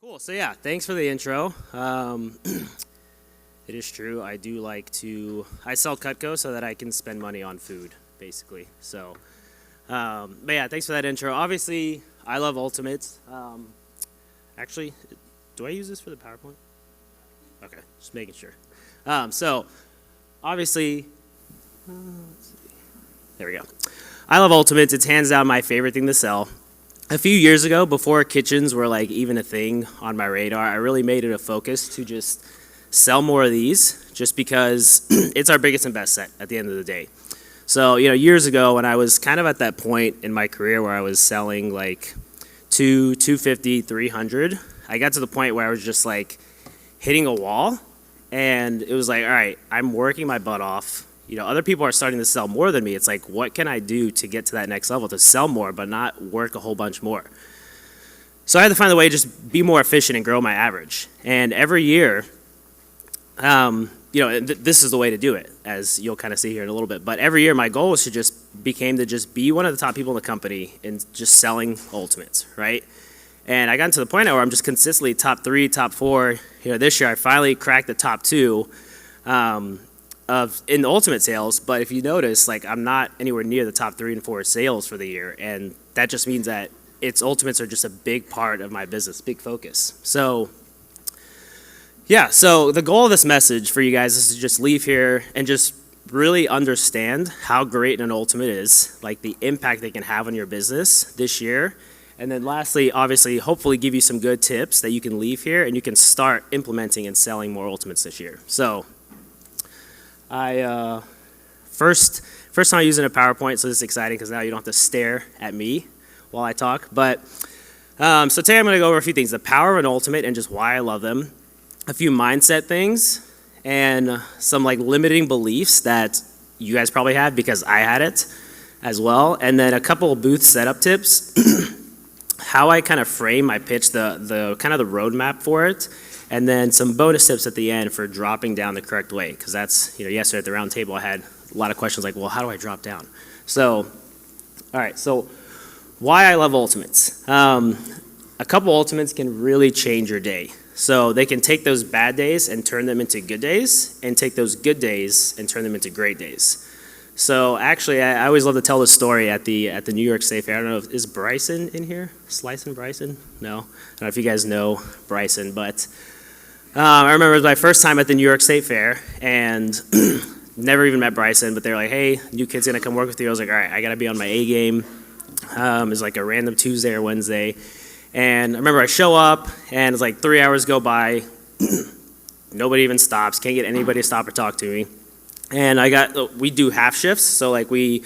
Cool. So yeah, thanks for the intro. It is true. I do like to. I sell Cutco so that I can spend money on food, basically. So, but yeah, thanks for that intro. Obviously, I love Ultimates. Actually, do I use this for the PowerPoint? Okay, just making sure. So, obviously, let's see. There we go. I love Ultimates. It's hands down my favorite thing to sell. A few years ago, before kitchens were like even a thing on my radar, I really made it a focus to just sell more of these just because it's our biggest and best set at the end of the day. So, years ago when I was kind of at that point in my career where I was selling like 250, 300, I got to the point where I was just like hitting a wall, and it was like, all right, I'm working my butt off. Other people are starting to sell more than me. It's like, what can I do to get to that next level, to sell more, but not work a whole bunch more? So I had to find a way to just be more efficient and grow my average. And every year, this is the way to do it, as you'll kind of see here in a little bit. But every year, my goal was to just be one of the top people in the company in just selling Ultimates, right? And I got to the point now where I'm just consistently top 3, top 4. This year I finally cracked the top 2. In the Ultimate sales, but if you notice, like, I'm not anywhere near the top 3 and 4 sales for the year, and that just means that Ultimates are just a big part of my business, big focus. So yeah, so the goal of this message for you guys is to just leave here and just really understand how great an Ultimate is, like the impact they can have on your business this year. And then lastly, obviously, hopefully give you some good tips that you can leave here and you can start implementing and selling more Ultimates this year. So first time using a PowerPoint, so this is exciting because now you don't have to stare at me while I talk. But so today I'm going to go over a few things: the power of an Ultimate and just why I love them, a few mindset things, and some like limiting beliefs that you guys probably had because I had it as well, and then a couple of booth setup tips, how I kind of frame my pitch, the kind of the roadmap for it. And then some bonus tips at the end for dropping down the correct way, because that's, yesterday at the round table I had a lot of questions like, well, how do I drop down? So, all right, so why I love Ultimates. A couple Ultimates can really change your day. So they can take those bad days and turn them into good days, and take those good days and turn them into great days. So actually, I always love to tell this story at the New York State Fair. I don't know, is Bryson in here? Slicin' Bryson? No? I don't know if you guys know Bryson, but I remember it was my first time at the New York State Fair, and never even met Bryson, but they're like, hey, new kid's gonna come work with you. I was like, all right, I gotta be on my A game. It's like a random Tuesday or Wednesday. And I remember I show up, and it's like 3 hours go by, nobody even stops, can't get anybody to stop or talk to me. And we do half shifts, so like I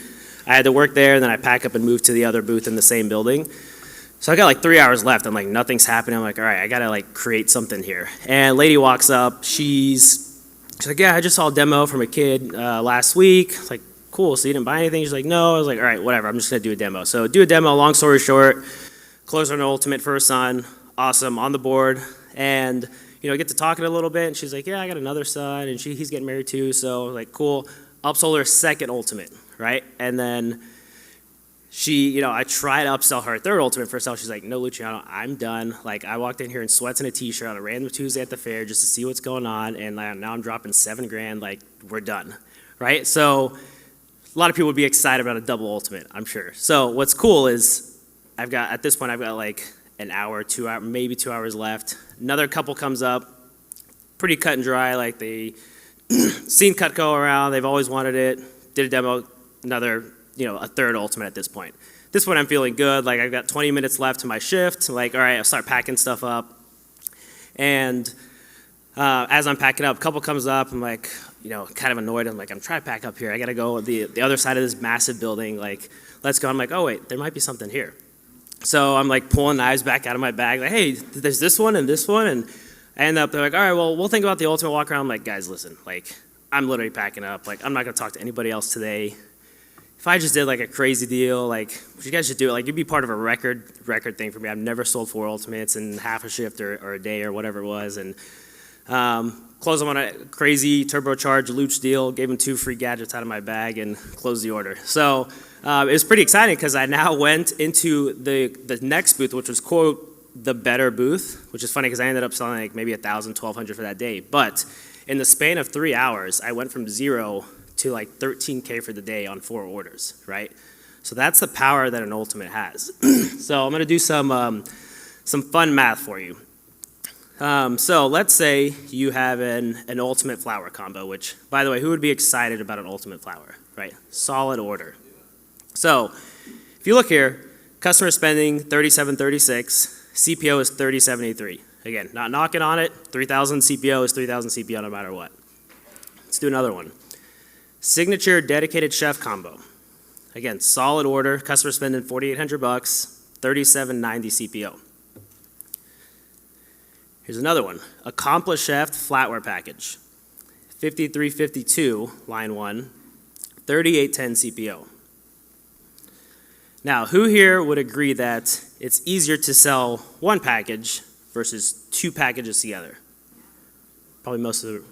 had to work there, and then I pack up and move to the other booth in the same building. So I got like 3 hours left, and like nothing's happening. I'm like, all right, I gotta like create something here. And lady walks up, she's like, yeah, I just saw a demo from a kid last week. It's like, cool, so you didn't buy anything? She's like, no. I was like, all right, whatever, I'm just gonna do a demo. So do a demo, long story short, close on an Ultimate for her son, awesome, on the board. And get to talking a little bit, and she's like, yeah, I got another son, and he's getting married too, so like, cool. Upsold her second Ultimate, right? And then I tried to upsell her third Ultimate for herself. She's like, no, Luciano, I'm done. Like, I walked in here in sweats and a t-shirt on a random Tuesday at the fair just to see what's going on, and now I'm dropping $7,000, like, we're done, right? So a lot of people would be excited about a double Ultimate, I'm sure. So what's cool is at this point, I've got like an hour, 2 hours, maybe 2 hours left. Another couple comes up, pretty cut and dry, like they seen Cutco around, they've always wanted it, did a demo, a third Ultimate at this point. This point I'm feeling good, like I've got 20 minutes left to my shift, like all right, I'll start packing stuff up. And as I'm packing up, a couple comes up, I'm like, kind of annoyed, I'm like, I'm trying to pack up here, I gotta go the other side of this massive building, like, let's go. I'm like, oh wait, there might be something here. So I'm like pulling knives back out of my bag, like, hey, there's this one, and I end up, they're like, all right, well, we'll think about the Ultimate walk around. I'm like, guys, listen, like, I'm literally packing up, like, I'm not gonna talk to anybody else today. If I just did like a crazy deal, like, you guys should do it, like, you'd be part of a record thing for me. I've never sold 4 Ultimates in half a shift or a day or whatever it was, and closed them on a crazy turbocharged Luch deal, gave them 2 free gadgets out of my bag, and closed the order. So it was pretty exciting because I now went into the next booth, which was quote the better booth, which is funny because I ended up selling like maybe 1,000, 1,200 for that day. But in the span of 3 hours, I went from 0 to like 13K for the day on 4 orders, right? So that's the power that an ultimate has. So I'm gonna do some fun math for you. So let's say you have an ultimate flower combo, which, by the way, who would be excited about an ultimate flower, right? Solid order. So if you look here, customer spending $37.36, CPO is $30.73. Again, not knocking on it, 3,000 CPO is 3,000 CPO no matter what. Let's do another one. Signature dedicated chef combo. Again, solid order, customer spending $4,800, $37.90 CPO. Here's another one, accomplished chef flatware package. $53.52, line 1, $38.10 CPO. Now, who here would agree that it's easier to sell one package versus 2 packages together? Probably most of the.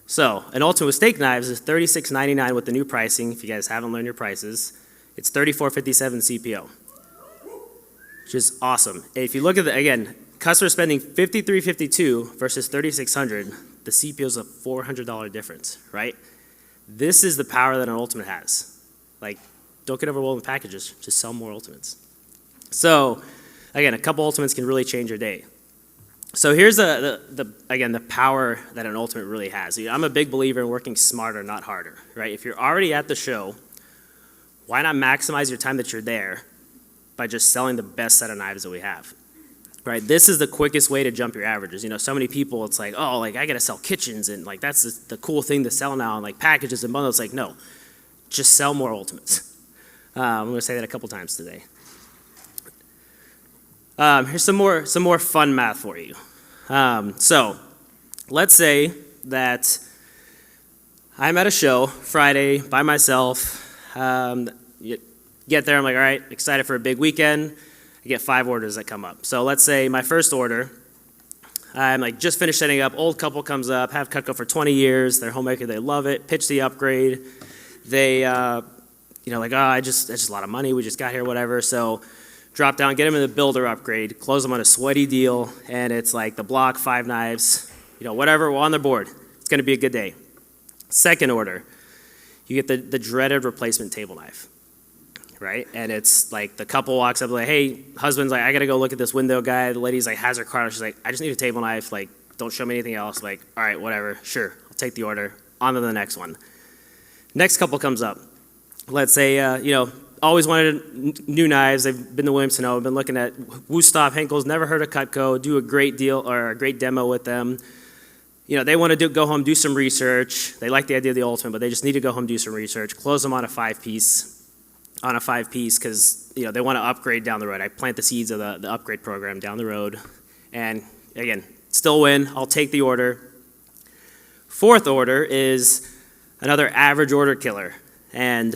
So, an ultimate with steak knives is $36.99 with the new pricing. If you guys haven't learned your prices, it's $34.57 CPO, which is awesome. And if you look at the, again, customer spending $53.52 versus $3,600, the CPO is a $400 difference, right? This is the power that an ultimate has. Like, don't get overwhelmed with packages, just sell more ultimates. So, again, a couple ultimates can really change your day. So here's again, the power that an ultimate really has. I'm a big believer in working smarter, not harder, right? If you're already at the show, why not maximize your time that you're there by just selling the best set of knives that we have, right? This is the quickest way to jump your averages. You know, so many people, it's like, oh, like I gotta sell kitchens, and like that's the cool thing to sell now, and like packages and bundles. Like, no, just sell more ultimates. I'm going to say that a couple times today. Here's some more fun math for you. So let's say that I'm at a show Friday by myself. You get there, I'm like, all right, excited for a big weekend. I get 5 orders that come up. So let's say my first order, I'm like just finished setting up. Old couple comes up, have Cutco for 20 years. They're homemaker, they love it. Pitch the upgrade. They like, oh, it's just a lot of money. We just got here, whatever. So drop down, get them in the builder upgrade, close them on a sweaty deal, and it's like the block, 5 knives, whatever, we're on the board. It's going to be a good day. Second order, you get the dreaded replacement table knife, right? And it's like the couple walks up like, hey, husband's like, I got to go look at this window guy. The lady's like, has her card. She's like, I just need a table knife. Like, don't show me anything else. Like, all right, whatever. Sure, I'll take the order. On to the next one. Next couple comes up. Let's say, always wanted new knives. They've been to Williamson. I've been looking at Wusthof, Henkel's, never heard of Cutco, do a great deal or a great demo with them. They want to go home, do some research. They like the idea of the ultimate, but they just need to go home, do some research, close them on a 5-piece, because, they want to upgrade down the road. I plant the seeds of the upgrade program down the road. And again, still win. I'll take the order. Fourth order is another average order killer. And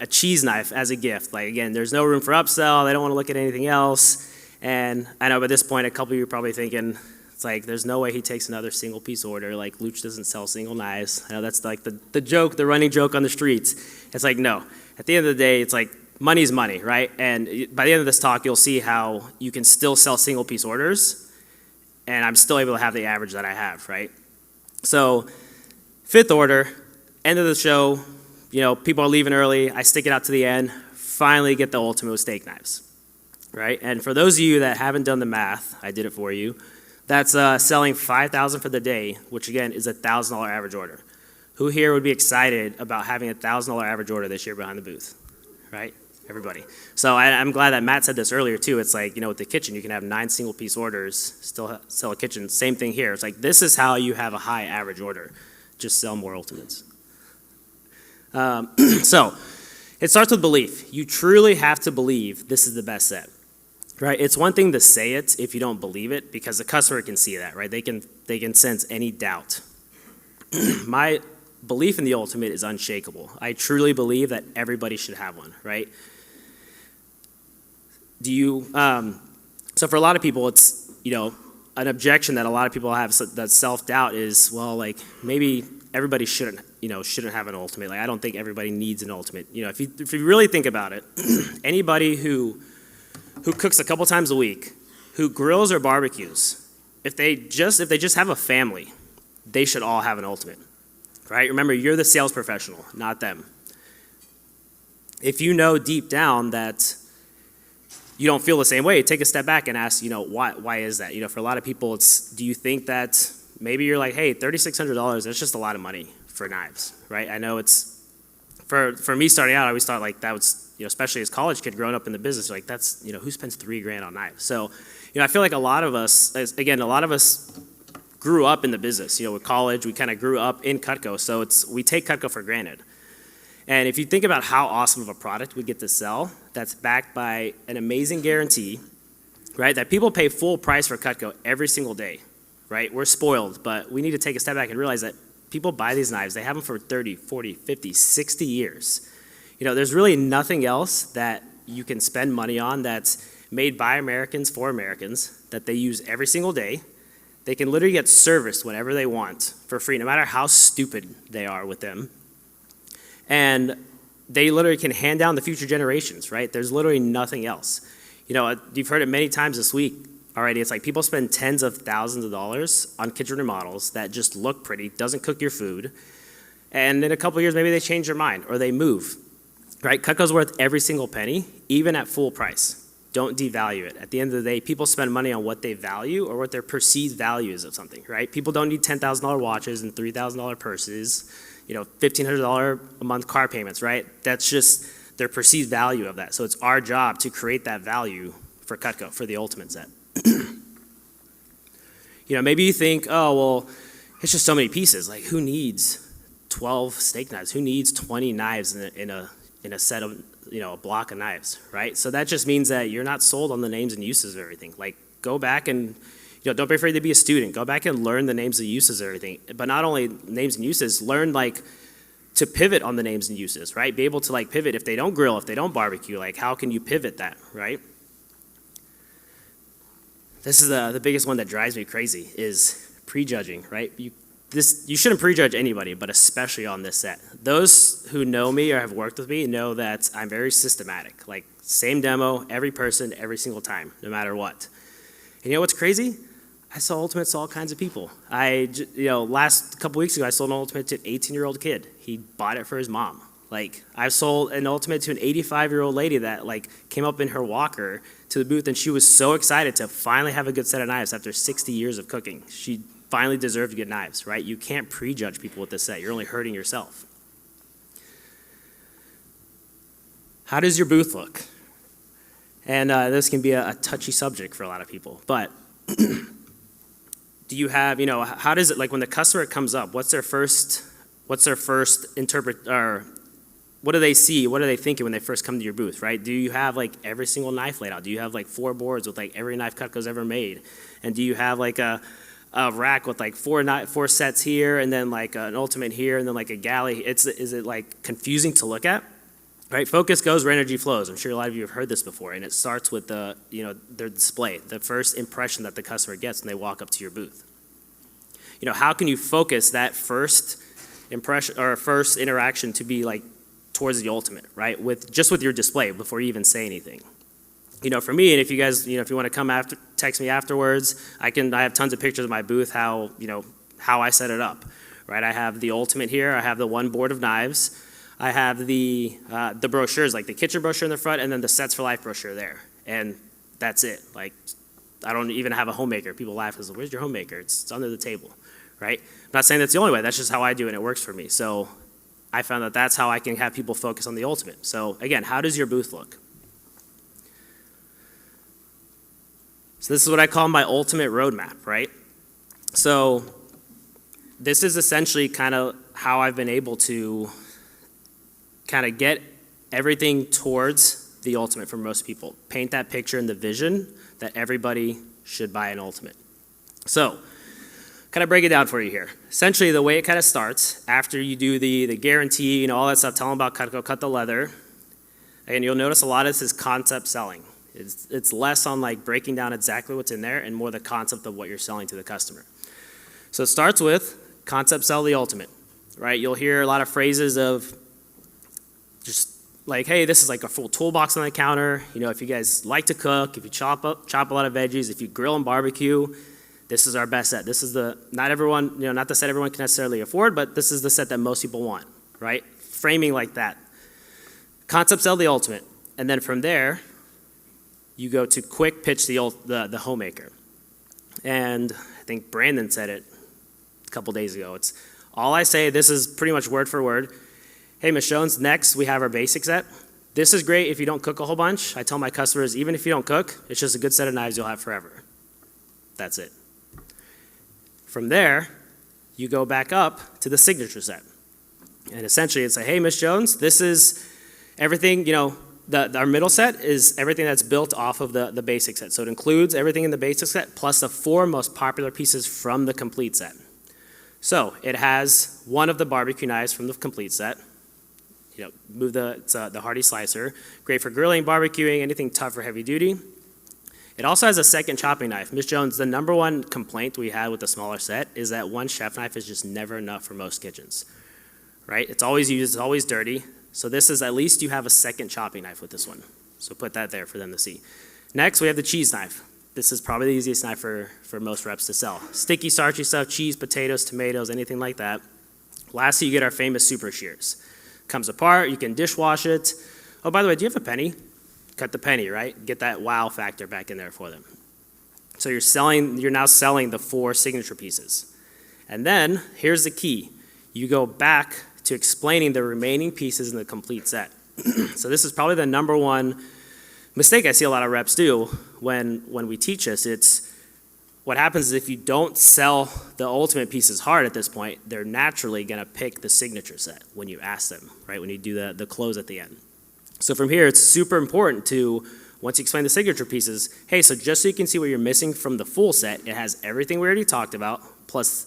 a cheese knife as a gift. Like, again, there's no room for upsell. They don't want to look at anything else. And I know by this point, a couple of you are probably thinking, it's like, there's no way he takes another single piece order. Like, Luch doesn't sell single knives. I know that's like the joke, the running joke on the streets. It's like, no. At the end of the day, it's like, money's money, right? And by the end of this talk, you'll see how you can still sell single piece orders, and I'm still able to have the average that I have, right? So, fifth order, end of the show, people are leaving early. I stick it out to the end. Finally get the ultimate with steak knives, right? And for those of you that haven't done the math, I did it for you. That's selling $5,000 for the day, which again is a $1,000 average order. Who here would be excited about having a $1,000 average order this year behind the booth, right? Everybody. So I'm glad that Matt said this earlier too. It's like, with the kitchen, you can have 9 single piece orders, still sell a kitchen. Same thing here. It's like, this is how you have a high average order. Just sell more ultimates. So it starts with belief. You truly have to believe this is the best set, right? It's one thing to say it if you don't believe it, because the customer can see that, right? They can sense any doubt. My belief in the ultimate is unshakable. I truly believe that everybody should have one, right? So for a lot of people, it's, an objection that a lot of people have, that self-doubt is, well, like, maybe everybody shouldn't have an ultimate. Like, I don't think everybody needs an ultimate. If you really think about it, anybody who cooks a couple times a week, who grills or barbecues, if they just have a family, they should all have an Ultimate, right? Remember, you're the sales professional, not them. If you know deep down that you don't feel the same way, take a step back and ask, why is that? For a lot of people, do you think that maybe you're like, hey, $3,600, that's just a lot of money for knives, right? I know for me starting out, I always thought like that was, especially as a college kid growing up in the business, like that's, who spends $3,000 on knives? So, I feel like a lot of us grew up in the business, with college, we kind of grew up in Cutco, so we take Cutco for granted. And if you think about how awesome of a product we get to sell, that's backed by an amazing guarantee, right? That people pay full price for Cutco every single day, right? We're spoiled, but we need to take a step back and realize that people buy these knives, they have them for 30, 40, 50, 60 years. There's really nothing else that you can spend money on that's made by Americans for Americans that they use every single day. They can literally get serviced whenever they want for free, no matter how stupid they are with them. And they literally can hand down the future generations, right? There's literally nothing else. You've heard it many times this week already. It's like people spend tens of thousands of dollars on kitchen remodels that just look pretty, doesn't cook your food. And in a couple of years, maybe they change their mind or they move, right? Cutco's worth every single penny, even at full price. Don't devalue it. At the end of the day, people spend money on what they value or what their perceived value is of something, right? People don't need $10,000 watches and $3,000 purses, $1,500 a month car payments, right? That's just their perceived value of that. So it's our job to create that value for Cutco, for the Ultimate set. Maybe you think, oh, well, it's just so many pieces. Like, who needs 12 steak knives? Who needs 20 knives in a set of, a block of knives, right? So that just means that you're not sold on the names and uses of everything. Like, go back and, don't be afraid to be a student. Go back and learn the names and uses of everything. But not only names and uses, learn, to pivot on the names and uses, right? Be able to, pivot if they don't grill, if they don't barbecue. How can you pivot that, right? This is the biggest one that drives me crazy is prejudging, right? You shouldn't prejudge anybody, but especially on this set. Those who know me or have worked with me know that I'm very systematic. Same demo, every person, every single time, no matter what. And you know what's crazy? I sell Ultimates to all kinds of people. Last couple weeks ago, I sold an Ultimate to an 18-year-old kid. He bought it for his mom. I've sold an Ultimate to an 85-year-old lady that came up in her walker to the booth, and she was so excited to finally have a good set of knives after 60 years of cooking. She finally deserved good knives, right? You can't prejudge people with this set. You're only hurting yourself. How does your booth look? And this can be a touchy subject for a lot of people, but do you have, how does it, when the customer comes up, what's their first or what do they see? What are they thinking when they first come to your booth, right? Do you have every single knife laid out? Do you have 4 boards with every knife Cutco's ever made? And do you have a rack with 4 sets here and then an Ultimate here and then a galley? Is it confusing to look at? Right, focus goes where energy flows. I'm sure a lot of you have heard this before, and it starts with their display, the first impression that the customer gets when they walk up to your booth. How can you focus that first impression or first interaction to be towards the Ultimate, right? With your display before you even say anything. For me, and if you guys, if you want to come text me afterwards, I have tons of pictures of my booth, how I set it up, right? I have the Ultimate here. I have the 1 board of knives. I have the brochures, the kitchen brochure in the front, and then the Sets for Life brochure there. And that's it. I don't even have a homemaker. People laugh because, where's your homemaker? It's under the table, right? I'm not saying that's the only way. That's just how I do it, and it works for me. So I found that that's how I can have people focus on the Ultimate. So again, how does your booth look? So this is what I call my Ultimate roadmap, right? So this is essentially kind of how I've been able to kind of get everything towards the Ultimate for most people. Paint that picture and the vision that everybody should buy an Ultimate. So, kind of break it down for you here. Essentially, the way it kind of starts, after you do the guarantee, all that stuff, tell them about Cutco, cut the leather, and you'll notice a lot of this is concept selling. It's less on breaking down exactly what's in there and more the concept of what you're selling to the customer. So it starts with concept sell the Ultimate, right? You'll hear a lot of phrases of just like, hey, this is like a full toolbox on the counter. You know, if you guys like to cook, if you chop a lot of veggies, if you grill and barbecue, this is our best set. This is not everyone, you know, not the set everyone can necessarily afford, but this is the set that most people want, right? Framing like that. Concept sell the ultimate. And then from there, you go to quick pitch the homemaker. And I think Brandon said it a couple days ago. It's all I say, this is pretty much word for word. Hey, Ms. Jones, next we have our basic set. This is great if you don't cook a whole bunch. I tell my customers, even if you don't cook, it's just a good set of knives you'll have forever. That's it. From there, you go back up to the signature set. And essentially it's like, hey, Ms. Jones, this is everything, you know, our middle set is everything that's built off of the basic set. So it includes everything in the basic set plus the 4 most popular pieces from the complete set. So it has one of the barbecue knives from the complete set. You know, move it's the Hardy slicer, great for grilling, barbecuing, anything tough or heavy duty. It also has a second chopping knife. Ms. Jones, the #1 complaint we had with the smaller set is that one chef knife is just never enough for most kitchens, right? It's always used, it's always dirty. So this is, at least you have a second chopping knife with this one. So put that there for them to see. Next, we have the cheese knife. This is probably the easiest knife for most reps to sell. Sticky, starchy stuff, cheese, potatoes, tomatoes, anything like that. Lastly, you get our famous super shears. Comes apart, you can dishwash it. Oh, by the way, do you have a penny? Cut the penny, right? Get that wow factor back in there for them. So you're now selling the 4 signature pieces. And then, here's the key. You go back to explaining the remaining pieces in the complete set. So this is probably the #1 mistake I see a lot of reps do when we teach this. It's what happens is if you don't sell the ultimate pieces hard at this point, they're naturally gonna pick the signature set when you ask them, right? When you do the close at the end. So from here, it's super important to, once you explain the signature pieces, hey, so just so you can see what you're missing from the full set, it has everything we already talked about, plus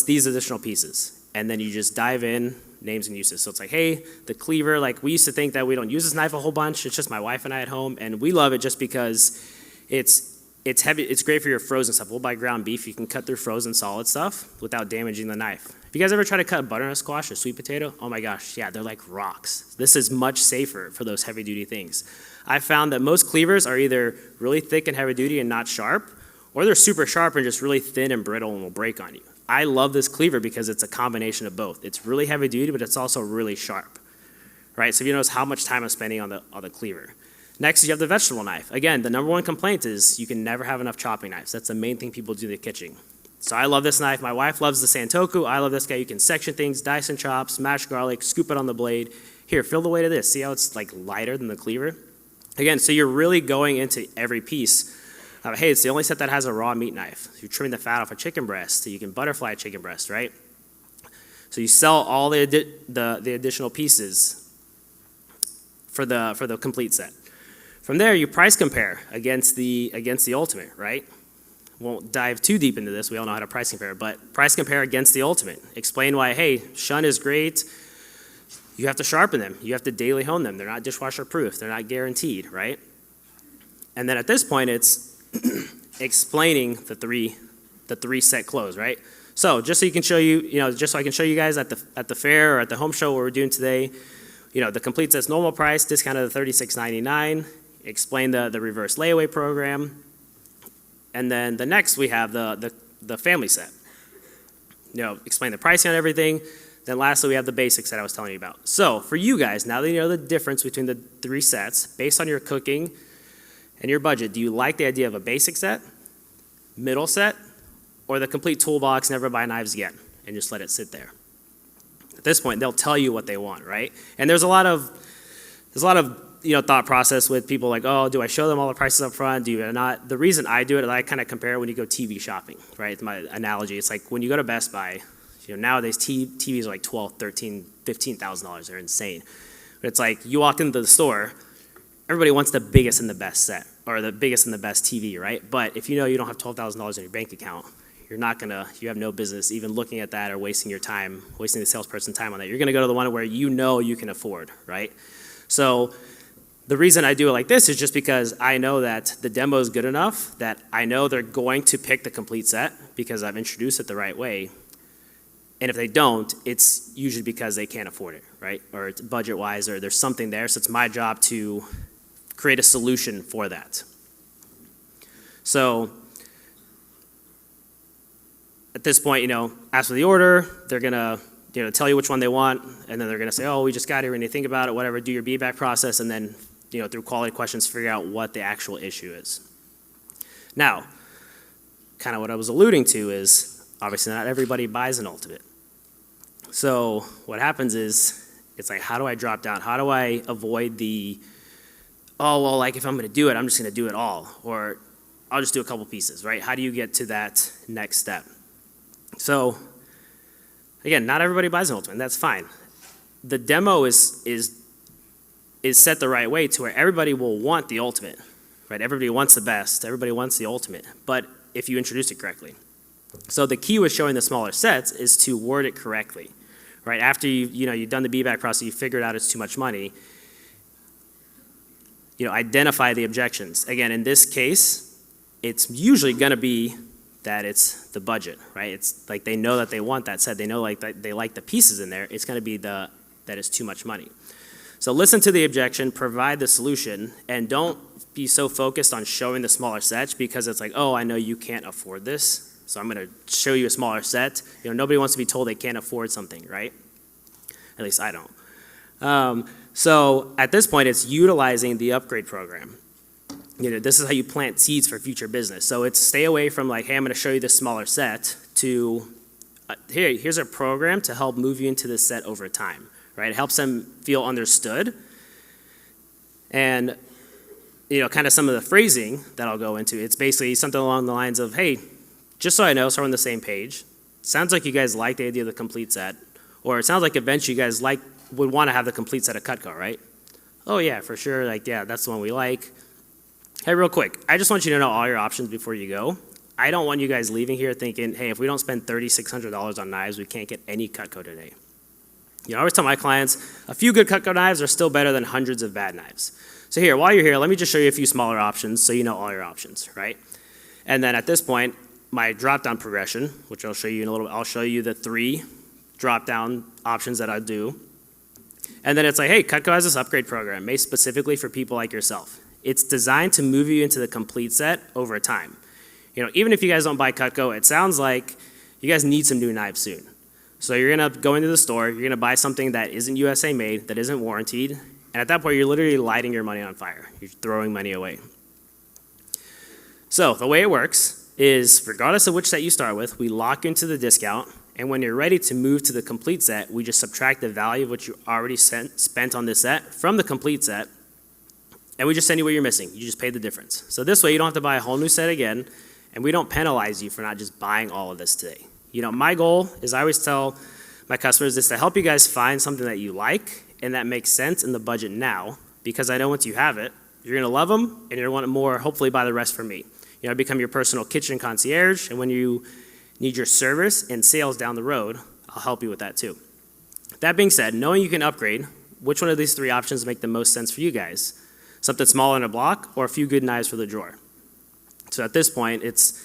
these additional pieces. And then you just dive in, names and uses. So it's like, hey, the cleaver, like we used to think that we don't use this knife a whole bunch. It's just my wife and I at home, and we love it just because it's heavy. It's great for your frozen stuff. We'll buy ground beef. You can cut through frozen solid stuff without damaging the knife. If you guys ever try to cut butternut squash or sweet potato, oh my gosh, yeah, they're like rocks. This is much safer for those heavy duty things. I found that most cleavers are either really thick and heavy duty and not sharp, or they're super sharp and just really thin and brittle and will break on you. I love this cleaver because it's a combination of both. It's really heavy duty, but it's also really sharp, right? So if you notice how much time I'm spending on the cleaver. Next, you have the vegetable knife. Again, the #1 complaint is you can never have enough chopping knives. That's the main thing people do in the kitchen. So I love this knife. My wife loves the Santoku. I love this guy. You can section things, dice and chop, smash garlic, scoop it on the blade. Here, feel the weight of this. See how it's like lighter than the cleaver? Again, so you're really going into every piece. Hey, it's the only set that has a raw meat knife. You're trimming the fat off a chicken breast, so you can butterfly a chicken breast, right? So you sell all the additional pieces for the complete set. From there, you price compare against the ultimate, right? Won't dive too deep into this. We all know how to price compare, but price compare against the ultimate. Explain why, hey, Shun is great. You have to sharpen them. You have to daily hone them. They're not dishwasher proof. They're not guaranteed, right? And then at this point, it's explaining the three set close, right? So just so you can show just so I can show you guys at the fair or at the home show what we're doing today, the complete set's normal price, discounted to $36.99. Explain the reverse layaway program. And then the next we have the family set. Explain the pricing on everything. Then lastly, we have the basics that I was telling you about. So for you guys, now that you know the difference between the 3 sets, based on your cooking and your budget, do you like the idea of a basic set, middle set, or the complete toolbox, never buy knives again, and just let it sit there? At this point, they'll tell you what they want, right? And there's a lot of thought process with people like, oh, do I show them all the prices up front? Do you not? The reason I do it, I kind of compare when you go TV shopping, right? It's my analogy. It's like when you go to Best Buy, nowadays TVs are like $12,000, $13,000, $15,000. They're insane. But it's like you walk into the store, everybody wants the biggest and the best set, or the biggest and the best TV, right? But if you don't have $12,000 in your bank account, you have no business even looking at that or wasting your time, wasting the salesperson's time on that. You're gonna go to the one where you can afford, right? So the reason I do it like this is just because I know that the demo is good enough that I know they're going to pick the complete set because I've introduced it the right way. And if they don't, it's usually because they can't afford it, right? Or it's budget-wise, or there's something there. So it's my job to create a solution for that. So at this point, ask for the order. They're gonna, tell you which one they want, and then they're gonna say, oh, we just got here, and you think about it, whatever. Do your feedback process, and then, through quality questions, figure out what the actual issue is. Now, kind of what I was alluding to is, obviously not everybody buys an Ultimate. So what happens is, it's like, how do I drop down? How do I avoid the, oh, well, like if I'm gonna do it, I'm just gonna do it all. Or I'll just do a couple pieces, right? How do you get to that next step? So again, not everybody buys an Ultimate, and that's fine. The demo is set the right way to where everybody will want the Ultimate, right? Everybody wants the best, everybody wants the Ultimate, but if you introduce it correctly. So the key with showing the smaller sets is to word it correctly, right? After you've done the feedback process, you figured out it's too much money, identify the objections. Again, in this case, it's usually gonna be that it's the budget, right? It's like they know that they want that set, they know like that they like the pieces in there, it's gonna be that it's too much money. So listen to the objection, provide the solution, and don't be so focused on showing the smaller sets because it's like, oh, I know you can't afford this, so I'm gonna show you a smaller set. Nobody wants to be told they can't afford something, right? At least I don't. So at this point, it's utilizing the upgrade program. This is how you plant seeds for future business. So it's stay away from like, hey, I'm gonna show you this smaller set to, here's a program to help move you into this set over time. Right, it helps them feel understood, and kind of some of the phrasing that I'll go into. It's basically something along the lines of, "Hey, just so I know, so we're on the same page. Sounds like you guys like the idea of the complete set, or it sounds like eventually you guys would want to have the complete set of Cutco, right? Oh yeah, for sure. Like yeah, that's the one we like. Hey, real quick, I just want you to know all your options before you go. I don't want you guys leaving here thinking, hey, if we don't spend $3,600 on knives, we can't get any Cutco today." I always tell my clients, a few good Cutco knives are still better than hundreds of bad knives. So here, while you're here, let me just show you a few smaller options so you know all your options, right? And then at this point, my drop-down progression, which I'll show you in a little bit, I'll show you the 3 drop-down options that I do. And then it's like, hey, Cutco has this upgrade program made specifically for people like yourself. It's designed to move you into the complete set over time. Even if you guys don't buy Cutco, it sounds like you guys need some new knives soon. So you're gonna go into the store, you're gonna buy something that isn't USA made, that isn't warranted, and at that point you're literally lighting your money on fire. You're throwing money away. So the way it works is, regardless of which set you start with, we lock into the discount, and when you're ready to move to the complete set, we just subtract the value of what you already spent on this set from the complete set, and we just send you what you're missing. You just pay the difference. So this way you don't have to buy a whole new set again, and we don't penalize you for not just buying all of this today. My goal is I always tell my customers is to help you guys find something that you like and that makes sense in the budget now, because I know once you have it, you're gonna love them and you're gonna want it more, hopefully buy the rest from me. I become your personal kitchen concierge, and when you need your service and sales down the road, I'll help you with that too. That being said, knowing you can upgrade, which one of these 3 options make the most sense for you guys? Something smaller in a block or a few good knives for the drawer? So at this point, it's,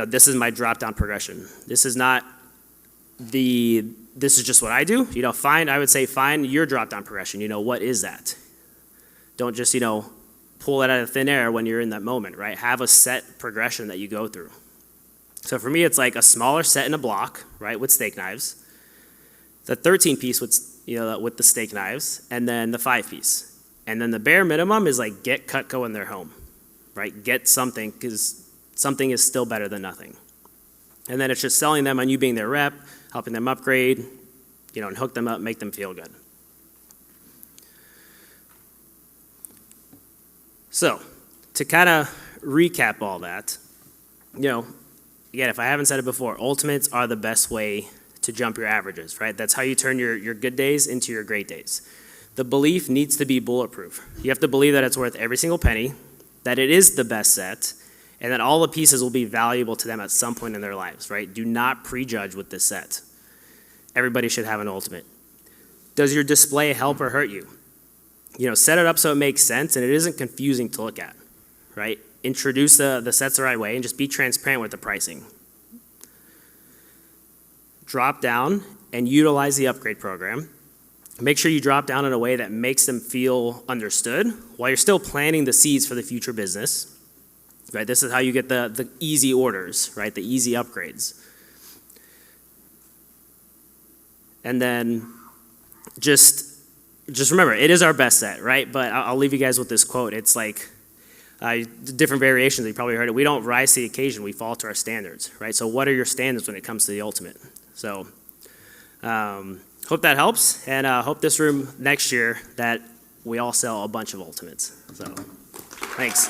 this is my drop-down progression. This is not this is just what I do. I would say find your drop-down progression. What is that? Don't just, pull it out of thin air when you're in that moment, right? Have a set progression that you go through. So for me, it's like a smaller set in a block, right, with steak knives. The 13-piece with the steak knives, and then the 5-piece. And then the bare minimum is like get Cutco in their home, right? Get something, because something is still better than nothing. And then it's just selling them on you being their rep, helping them upgrade, and hook them up, make them feel good. So, to kind of recap all that, again, if I haven't said it before, Ultimates are the best way to jump your averages, right? That's how you turn your good days into your great days. The belief needs to be bulletproof. You have to believe that it's worth every single penny, that it is the best set, and that all the pieces will be valuable to them at some point in their lives, right? Do not prejudge with this set. Everybody should have an Ultimate. Does your display help or hurt you? Set it up so it makes sense and it isn't confusing to look at, right? Introduce the sets the right way and just be transparent with the pricing. drop down and utilize the upgrade program. Make sure you drop down in a way that makes them feel understood while you're still planting the seeds for the future business. Right? This is how you get the easy orders, right? The easy upgrades. And then just remember, it is our best set, right? But I'll leave you guys with this quote. It's like different variations. You probably heard it. We don't rise to the occasion. We fall to our standards, right? So what are your standards when it comes to the ultimate? So hope that helps, and hope this room next year that we all sell a bunch of ultimates. So thanks.